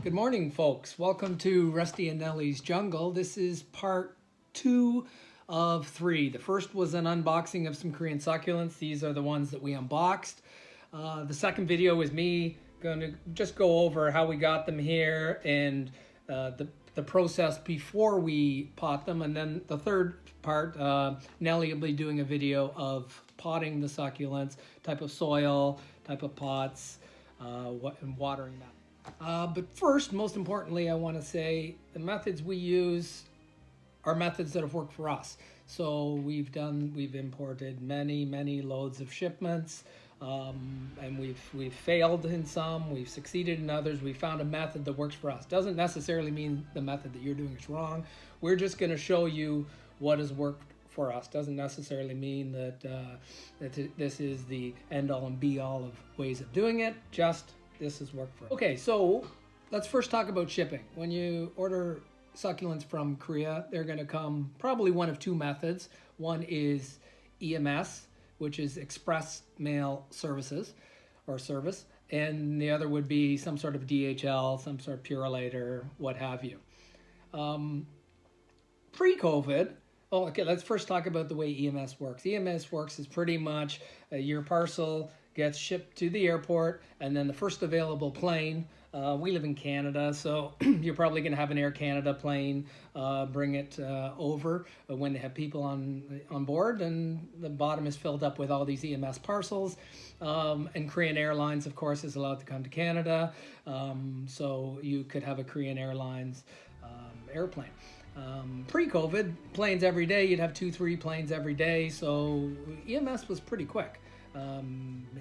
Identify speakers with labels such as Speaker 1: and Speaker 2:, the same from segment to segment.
Speaker 1: Good morning, folks. Welcome to Rusty and Nelly's Jungle. This is part 2 of 3. The first was an unboxing of some Korean succulents. These are the ones that we unboxed. The second video is me going to just go over how we got them here and the process before we pot them. And then the third part, Nelly will be doing a video of potting the succulents, type of soil, type of pots, and watering them. But first, most importantly, I want to say the methods we use are methods that have worked for us. So we've imported many loads of shipments, and we've failed in some, we've succeeded in others. We found a method that works for us. Doesn't necessarily mean the method that you're doing is wrong. We're just going to show you what has worked for us. Doesn't necessarily mean that this is the end-all and be-all of ways of doing it. Just this has worked for us. Okay, so let's first talk about shipping. When you order succulents from Korea, they're going to come probably one of two methods. One is EMS, which is Express Mail Services or service, and the other would be some sort of DHL, some sort of Purolator, what have you. Pre-COVID, okay, let's first talk about the way EMS works. EMS works is pretty much your parcel gets shipped to the airport, and then the first available plane, we live in Canada, so you're probably going to have an Air Canada plane bring it over when they have people on board, and the bottom is filled up with all these EMS parcels. And Korean Airlines, of course, is allowed to come to Canada, so you could have a Korean Airlines airplane. Pre-COVID, planes every day, you'd have 2-3 planes every day, so EMS was pretty quick.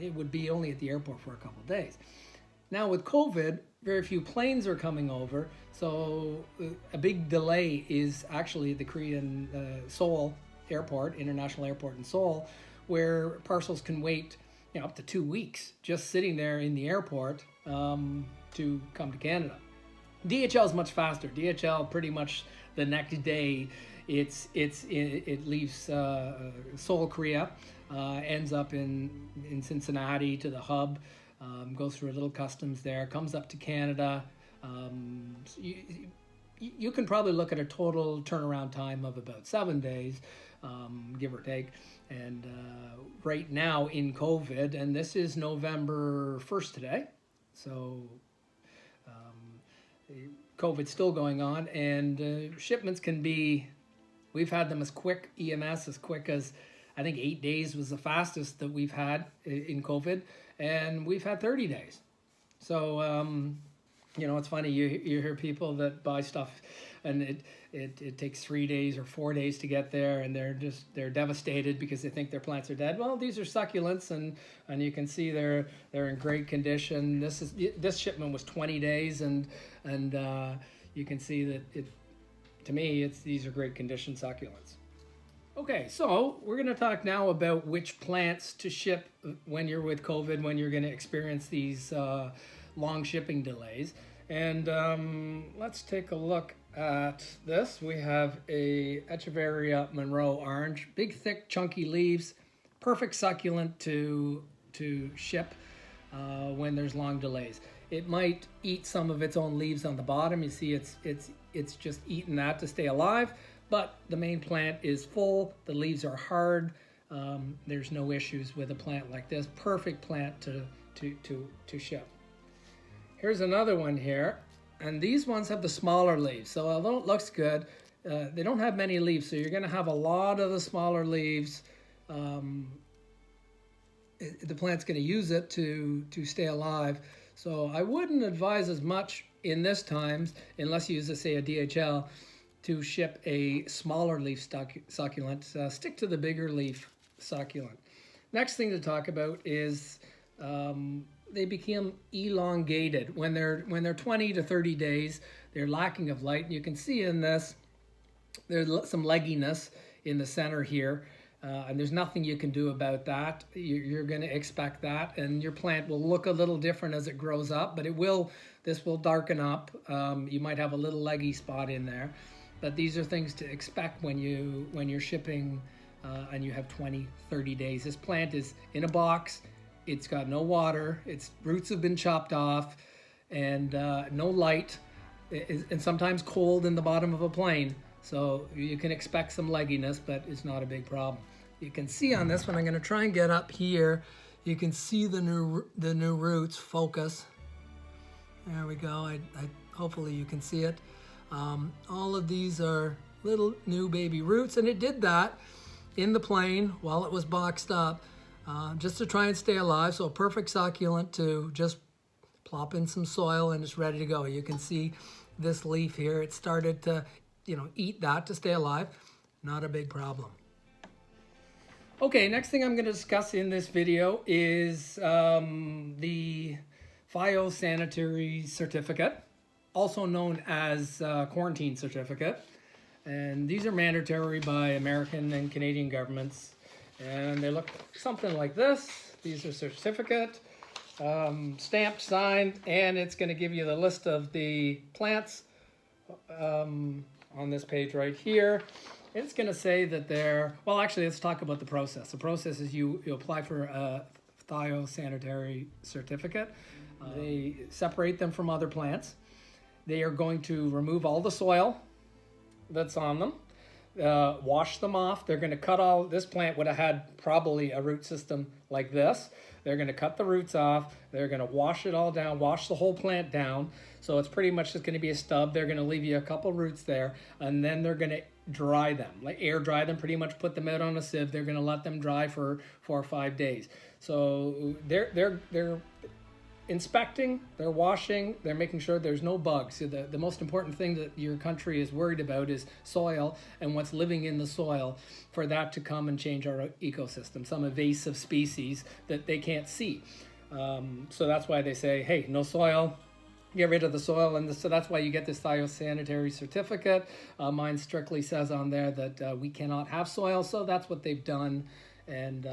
Speaker 1: It would be only at the airport for a couple of days. Now with COVID, very few planes are coming over, so a big delay is actually the Korean Seoul Airport, International Airport in Seoul, where parcels can wait up to 2 weeks just sitting there in the airport to come to Canada. DHL is much faster. DHL pretty much the next day it leaves Seoul, Korea, ends up in Cincinnati to the hub, goes through a little customs there, comes up to Canada. So you can probably look at a total turnaround time of about 7 days, give or take. And right now in COVID, and this is November 1st today, so COVID's still going on, and shipments can be, we've had them as quick, EMS as quick as, I think 8 days was the fastest that we've had in COVID, and we've had 30 days. So, it's funny, you hear people that buy stuff and it takes 3 days or 4 days to get there, and they're devastated because they think their plants are dead. Well, these are succulents, and you can see they're in great condition. This shipment was 20 days, and you can see that to me, these are great condition succulents. Okay, so we're going to talk now about which plants to ship when you're with COVID, when you're going to experience these long shipping delays. And let's take a look at this. We have a Echeveria Monroe Orange, big, thick, chunky leaves, perfect succulent to ship when there's long delays. It might eat some of its own leaves on the bottom. You see it's just eating that to stay alive, but the main plant is full. The leaves are hard. There's no issues with a plant like this. Perfect plant to ship. Here's another one here, and these ones have the smaller leaves. So although it looks good, they don't have many leaves, so you're going to have a lot of the smaller leaves. The plant's going to use it to stay alive. So I wouldn't advise as much in this times, unless you use, say, a DHL, to ship a smaller leaf succulent. Stick to the bigger leaf succulent. Next thing to talk about is they become elongated. When they're 20 to 30 days, they're lacking of light. And you can see in this, there's some legginess in the center here. And there's nothing you can do about that. You're going to expect that, and your plant will look a little different as it grows up, but this will darken up. You might have a little leggy spot in there, but these are things to expect when you're shipping and you have 20-30 days. This plant is in a box. It's got no water. Its roots have been chopped off, and no light, and sometimes cold in the bottom of a plane. So you can expect some legginess, but it's not a big problem. You can see on this one, I'm going to try and get up here. You can see the new roots focus. There we go. Hopefully you can see it. All of these are little new baby roots, and it did that in the plane while it was boxed up, just to try and stay alive. So a perfect succulent to just plop in some soil and it's ready to go. You can see this leaf here. It started to, eat that to stay alive. Not a big problem. Okay, next thing I'm going to discuss in this video is the Phytosanitary certificate, also known as quarantine certificate. And these are mandatory by American and Canadian governments. And they look something like this. These are certificate, stamped, signed, and it's going to give you the list of the plants on this page right here. It's going to say that they're, well, actually, let's talk about the process. The process is you apply for a Phytosanitary certificate. They separate them from other plants. They are going to remove all the soil that's on them, wash them off. They're going to cut all, this plant would have had probably a root system like this. They're going to cut the roots off. They're going to wash it all down, wash the whole plant down. So it's pretty much just going to be a stub. They're going to leave you a couple roots there, and then they're going to dry them, like air dry them, pretty much put them out on a sieve. They're going to let them dry for 4 or 5 days. So they're inspecting, they're washing, they're making sure there's no bugs. So the most important thing that your country is worried about is soil and what's living in the soil, for that to come and change our ecosystem, some invasive species that they can't see. So that's why they say, hey, no soil, get rid of the soil. And so that's why you get this Phytosanitary certificate. Mine strictly says on there that we cannot have soil, so that's what they've done. And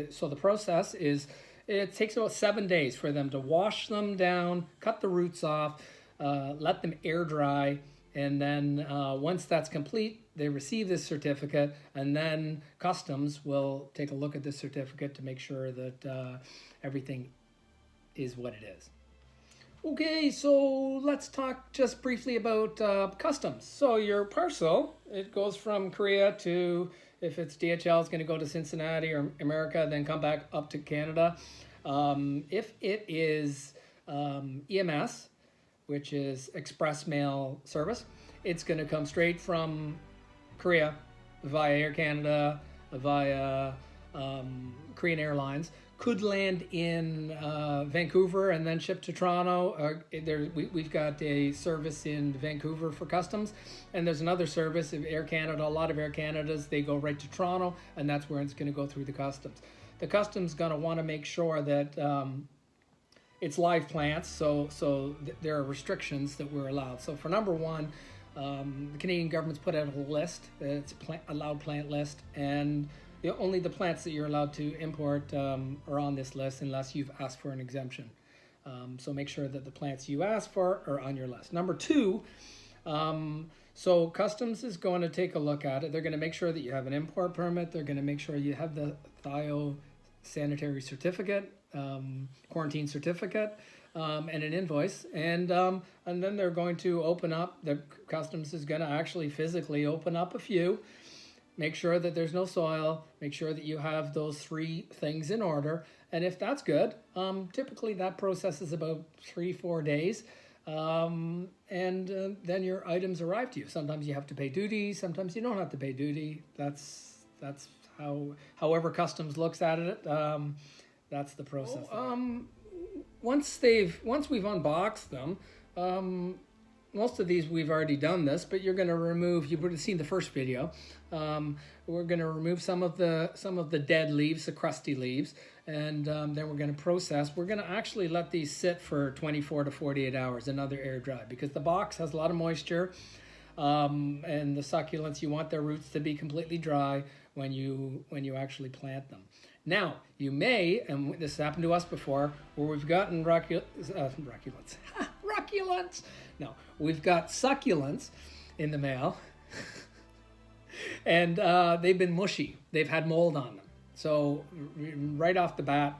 Speaker 1: so the process is, it takes about 7 days for them to wash them down, cut the roots off, let them air dry, and then once that's complete, they receive this certificate, and then customs will take a look at this certificate to make sure that everything is what it is. Okay, so let's talk just briefly about customs. So your parcel, it goes from Korea to, if it's DHL, it's going to go to Cincinnati or America, then come back up to Canada. If it is EMS, which is Express Mail Service, it's going to come straight from Korea via Air Canada, via Korean Airlines. Could land in Vancouver and then ship to Toronto. We've got a service in Vancouver for customs, and there's another service of Air Canada. A lot of Air Canadas, they go right to Toronto, and that's where it's going to go through the customs. The customs going to want to make sure that it's live plants, so there are restrictions that we're allowed. So for number one, the Canadian government's put out a list. It's a allowed plant list, and only the plants that you're allowed to import are on this list unless you've asked for an exemption. So make sure that the plants you ask for are on your list. Number two, so customs is going to take a look at it. They're going to make sure that you have an import permit. They're going to make sure you have the Phytosanitary certificate, quarantine certificate, and an invoice. And then they're going to open up, the customs is going to actually physically open up a few. Make sure that there's no soil, make sure that you have those 3 things in order. And if that's good, typically that process is about 3-4 days. And then your items arrive to you. Sometimes you have to pay duty, sometimes you don't have to pay duty. That's however customs looks at it, that's the process. Once we've unboxed them, most of these we've already done this, but you're going to remove, you would have seen the first video, we're going to remove some of the dead leaves, the crusty leaves, and then we're going to process. We're going to actually let these sit for 24 to 48 hours, another air dry, because the box has a lot of moisture, and the succulents, you want their roots to be completely dry when you actually plant them. Now, you may, and this happened to us before, where we've gotten succulents. No, we've got succulents in the mail, and they've been mushy. They've had mold on them. So right off the bat,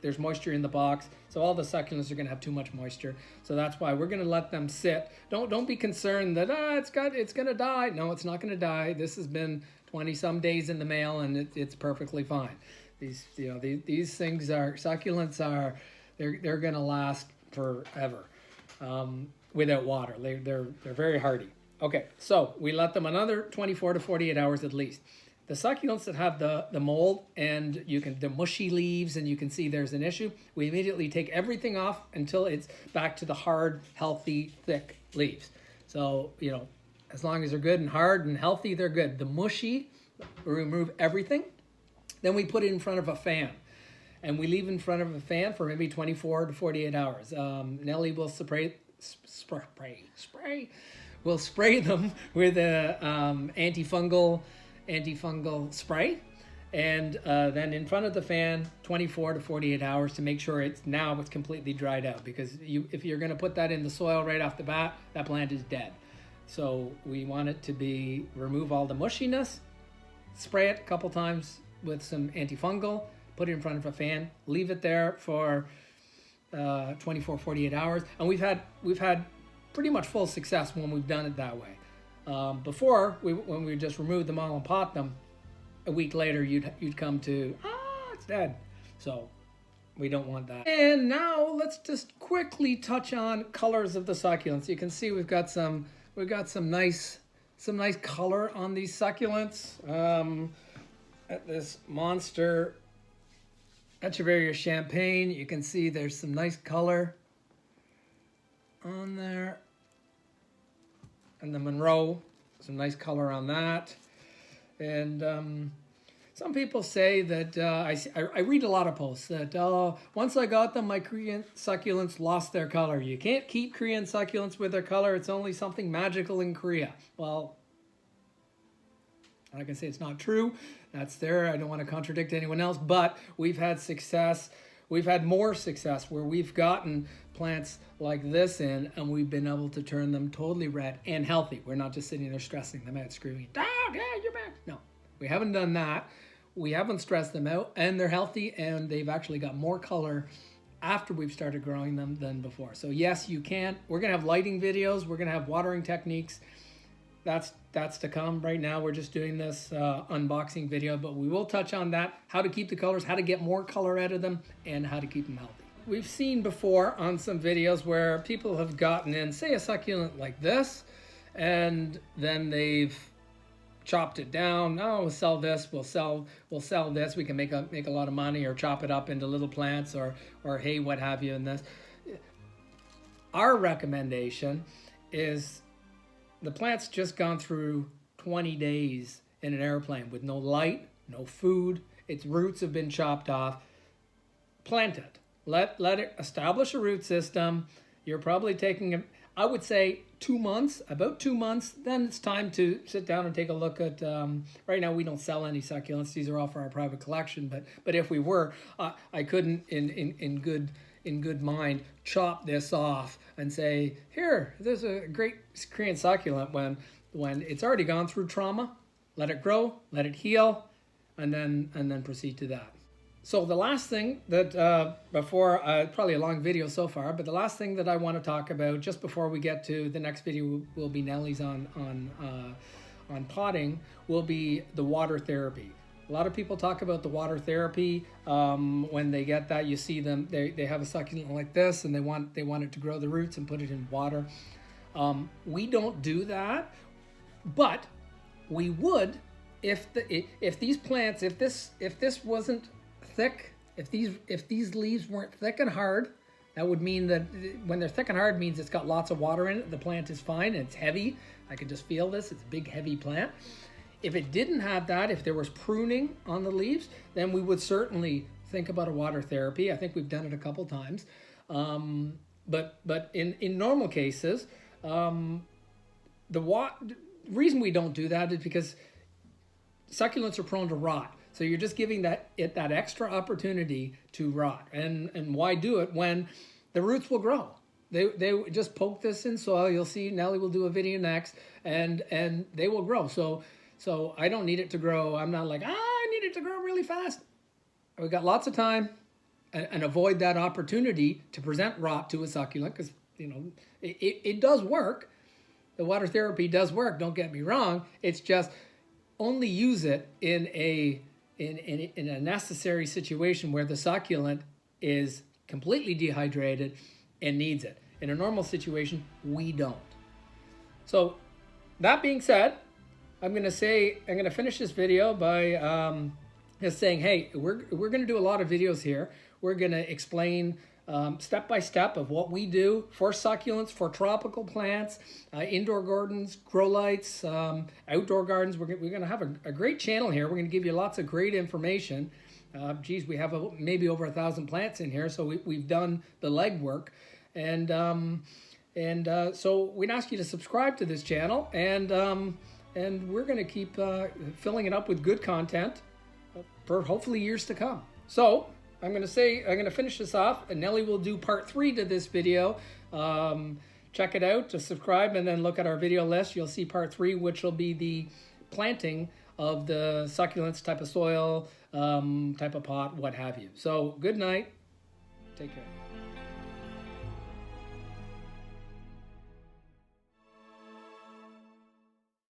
Speaker 1: There's moisture in the box, so all the succulents are going to have too much moisture. So that's why we're going to let them sit. Don't be concerned that it's going to die. No, it's not going to die. This has been 20 some days in the mail, and it's perfectly fine. These things are succulents are they're going to last forever without water. They're very hardy. Okay, so we let them another 24 to 48 hours at least. The succulents that have the mold and the mushy leaves, and you can see there's an issue, we immediately take everything off until it's back to the hard, healthy, thick leaves. So, as long as they're good and hard and healthy, they're good. The mushy, we remove everything. Then we put it in front of a fan. And we leave in front of a fan for maybe 24 to 48 hours. Nelly will spray. We'll spray them with a antifungal spray, and then in front of the fan 24 to 48 hours to make sure it's completely dried out, because if you're going to put that in the soil right off the bat, that plant is dead. So we want it to remove all the mushiness, spray it a couple times with some antifungal, put it in front of a fan, leave it there for 24 48 hours, and we've had pretty much full success when we've done it that way. Before, when we just removed them all and pot them, a week later you'd come to, it's dead. So we don't want that. And now let's just quickly touch on colors of the succulents. You can see we've got some nice color on these succulents. At this monster Echeveria champagne, you can see there's some nice color on there. And the Monroe, some nice color on that. And some people say that, I read a lot of posts that, once I got them, my Korean succulents lost their color. You can't keep Korean succulents with their color. It's only something magical in Korea. Well, I can say it's not true. That's there. I don't want to contradict anyone else, but we've had success. We've had more success where we've gotten plants like this in, and we've been able to turn them totally red and healthy. We're not just sitting there stressing them out, screaming, "Dog, yeah, you're back." No, we haven't done that. We haven't stressed them out, and they're healthy, and they've actually got more color after we've started growing them than before. So yes, you can. We're gonna have lighting videos. We're gonna have watering techniques. That's to come. Right now we're just doing this unboxing video, but we will touch on that, how to keep the colors, how to get more color out of them, and how to keep them healthy. We've seen before on some videos where people have gotten in, say, a succulent like this, and then they've chopped it down. Oh, we'll sell this, we'll sell this, we can make a lot of money, or chop it up into little plants, or hey, what have you in this. Our recommendation is the plant's just gone through 20 days in an airplane with no light, no food, its roots have been chopped off. Plant it. Let it establish a root system. You're probably taking, I would say, 2 months, about 2 months. Then it's time to sit down and take a look at, right now we don't sell any succulents. These are all for our private collection. But if we were, I couldn't in good mind chop this off and say, here, there's a great Korean succulent, when it's already gone through trauma. Let it grow, let it heal, and then proceed to that. So the last thing that, before, probably a long video so far, but the last thing that I want to talk about just before we get to the next video will be Nelly's on potting, will be the water therapy. A lot of people talk about the water therapy. When they get that, you see them, they have a succulent like this, and they want it to grow the roots and put it in water. We don't do that, but we would if these plants, if this wasn't thick, if these leaves weren't thick and hard, that would mean that when they're thick and hard means it's got lots of water in it. The plant is fine and it's heavy. I can just feel this. It's a big, heavy plant. If it didn't have that, if there was pruning on the leaves, then we would certainly think about a water therapy. I think we've done it a couple times. But in normal cases, the reason we don't do that is because succulents are prone to rot. So you're just giving it that extra opportunity to rot. And why do it when the roots will grow? They just poke this in soil. You'll see Nelly will do a video next, and they will grow. So I don't need it to grow. I'm not like, I need it to grow really fast. We've got lots of time. and avoid that opportunity to present rot to a succulent, because it does work. The water therapy does work, don't get me wrong. It's just only use it in a necessary situation where the succulent is completely dehydrated and needs it. In a normal situation, we don't. So that being said, I'm going to finish this video by just saying, hey, we're going to do a lot of videos here. We're going to explain step by step of what we do for succulents, for tropical plants, indoor gardens, grow lights, outdoor gardens. We're going to have a great channel here. We're going to give you lots of great information. Geez, we have maybe over 1,000 plants in here, so we've done the legwork. And so we'd ask you to subscribe to this channel, and we're going to keep filling it up with good content for hopefully years to come. So I'm going to finish this off, and Nelly will do part 3 to this video. Check it out, to subscribe, and then look at our video list. You'll see part 3, which will be the planting of the succulents, type of soil, type of pot, what have you. So good night. Take care.